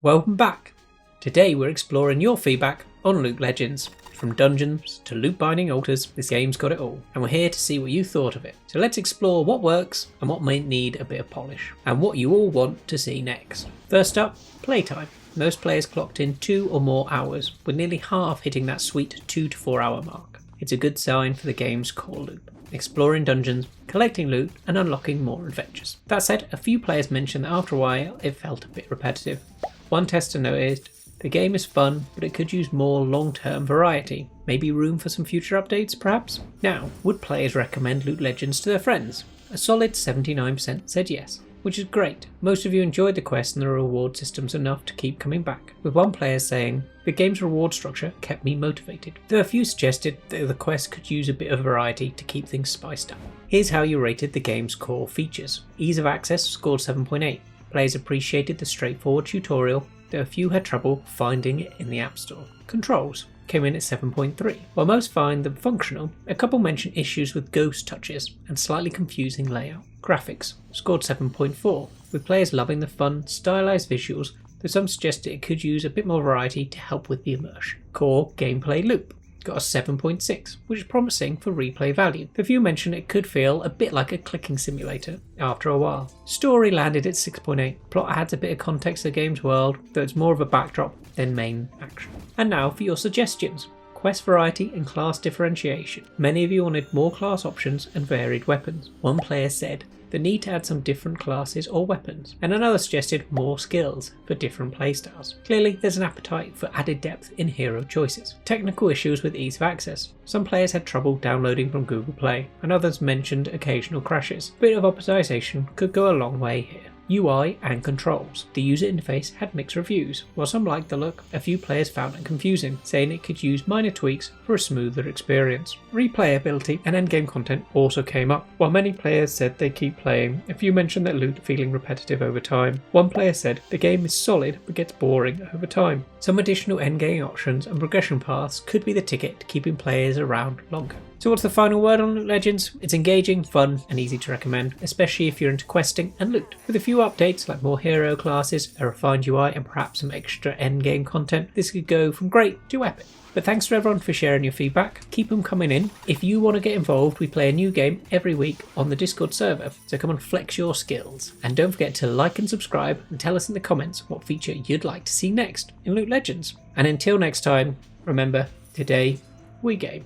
Welcome back! Today we're exploring your feedback on Loot Legends. From dungeons to loot binding altars, this game's got it all, and we're here to see what you thought of it. So let's explore what works and what might need a bit of polish, and what you all want to see next. First up, playtime. Most players clocked in 2 or more hours, with nearly half hitting that sweet 2 to 4 hour mark. It's a good sign for the game's core loop: exploring dungeons, collecting loot, and unlocking more adventures. That said, a few players mentioned that after a while it felt a bit repetitive. One tester noticed, the game is fun, but it could use more long-term variety. Maybe room for some future updates, perhaps? Now, would players recommend Loot Legends to their friends? A solid 79% said yes, which is great. Most of you enjoyed the quest and the reward systems enough to keep coming back, with one player saying, the game's reward structure kept me motivated, though a few suggested that the quest could use a bit of variety to keep things spiced up. Here's how you rated the game's core features. Ease of access scored 7.8. Players appreciated the straightforward tutorial, though a few had trouble finding it in the App Store. Controls came in at 7.3. While most find them functional, a couple mentioned issues with ghost touches and slightly confusing layout. Graphics scored 7.4, with players loving the fun, stylized visuals, though some suggested it could use a bit more variety to help with the immersion. Core gameplay loop got a 7.6, which is promising for replay value. A few mentioned it could feel a bit like a clicking simulator after a while. Story landed at 6.8. Plot adds a bit of context to the game's world, though it's more of a backdrop than main action. And now for your suggestions. Quest variety and class differentiation. Many of you wanted more class options and varied weapons. One player said the need to add some different classes or weapons, and another suggested more skills for different playstyles. Clearly there's an appetite for added depth in hero choices. Technical issues with ease of access. Some players had trouble downloading from Google Play, and others mentioned occasional crashes. A bit of optimization could go a long way here. UI and controls. The user interface had mixed reviews. While some liked the look, a few players found it confusing, saying it could use minor tweaks for a smoother experience. Replayability and endgame content also came up. While many players said they keep playing, a few mentioned that loot feeling repetitive over time. One player said the game is solid but gets boring over time. Some additional endgame options and progression paths could be the ticket to keeping players around longer. So what's the final word on Loot Legends? It's engaging, fun, and easy to recommend, especially if you're into questing and loot. With a few updates like more hero classes, a refined UI, and perhaps some extra endgame content, this could go from great to epic. But thanks to everyone for sharing your feedback. Keep them coming in. If you want to get involved, we play a new game every week on the Discord server, so come and flex your skills. And don't forget to like and subscribe, and tell us in the comments what feature you'd like to see next in Loot Legends. And until next time, remember, today we game.